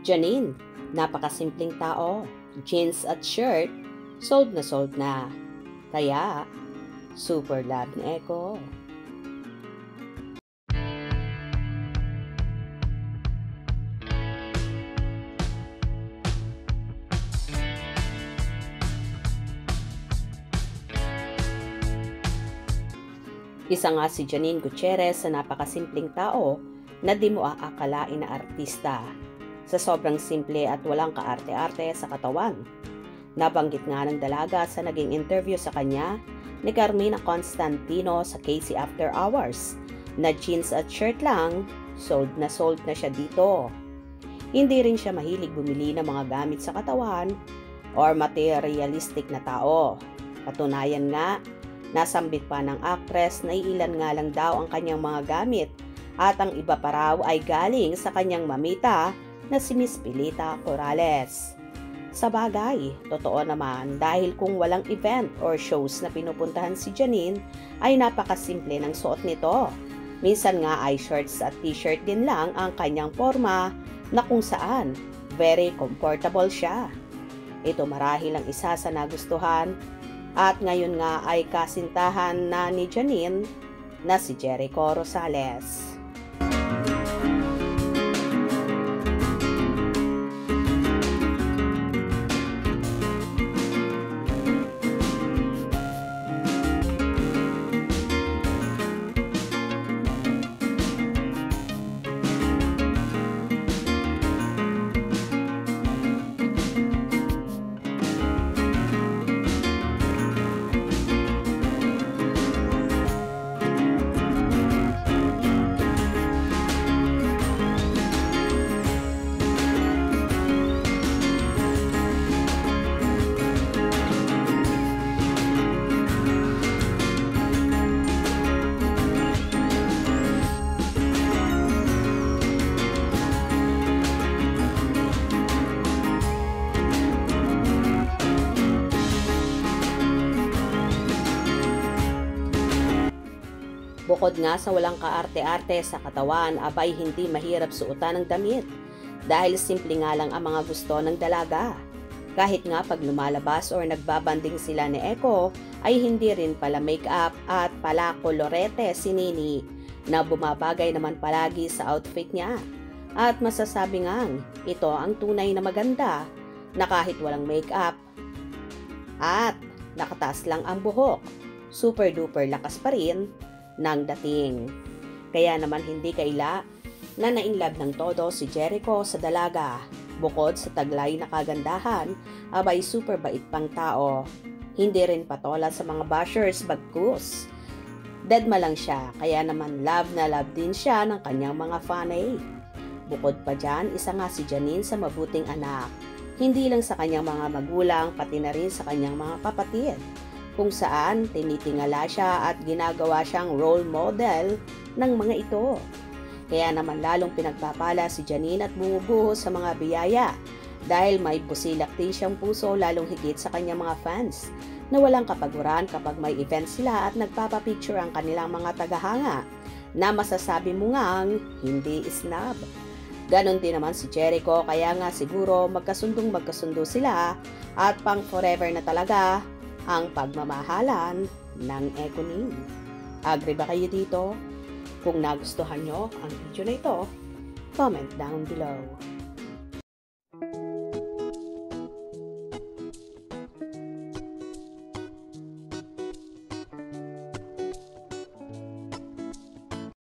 Janine, napakasimpleng tao. Jeans at shirt, sold na sold na. Kaya, super love ni Echo. Isa nga si Janine Gutierrez sa napakasimpleng tao na di mo aakalain na artista. Sa sobrang simple at walang kaarte-arte sa katawan. Nabanggit nga ng dalaga sa naging interview sa kanya ni Carmina Constantino sa Casey After Hours na jeans at shirt lang, sold na siya dito. Hindi rin siya mahilig bumili ng mga gamit sa katawan or materialistic na tao. Patunayan nga, nasambit pa ng actress na ilan nga lang daw ang kanyang mga gamit at ang iba pa raw ay galing sa kanyang mamita na si Miss Pilita Corrales. Sa bagay, totoo naman dahil kung walang event or shows na pinupuntahan si Janine ay napakasimple ng suot nito. Minsan nga ay shorts at t-shirt din lang ang kanyang forma na kung saan very comfortable siya. Ito marahil ang isa sa nagustuhan at ngayon nga ay kasintahan na ni Janine na si Jericho Rosales. Bukod nga sa walang kaarte-arte sa katawan, abay hindi mahirap suotan ng damit dahil simple nga lang ang mga gusto ng dalaga. Kahit nga pag lumalabas or nagbabanding sila ni Echo, ay hindi rin pala make-up at pala kolorete si Nini na bumabagay naman palagi sa outfit niya. At masasabi ngang ito ang tunay na maganda na kahit walang make-up at nakataas lang ang buhok, super duper lakas pa rin ng dating. Kaya naman hindi kaila na nainlove ng todo si Jericho sa dalaga. Bukod sa taglay na kagandahan, abay super bait pang tao. Hindi rin patola sa mga bashers bagkus. Deadma lang siya, kaya naman love na love din siya ng kanyang mga fanay. Bukod pa dyan, isa nga si Janine sa mabuting anak. Hindi lang sa kanyang mga magulang, pati na rin sa kanyang mga kapatid. Kung saan tinitingala siya at ginagawa siyang role model ng mga ito. Kaya naman lalong pinagpapala si Janine at bumubuhos sa mga biyaya dahil may busilak din siyang puso lalong higit sa kanyang mga fans na walang kapaguran kapag may event sila at nagpapapicture ang kanilang mga tagahanga na masasabi mo ngang hindi snob. Ganon din naman si Jericho kaya nga siguro magkasundo sila at pang forever na talaga ang pagmamahalan ng Econing. Agree ba kayo dito? Kung nagustuhan nyo ang video na ito, comment down below.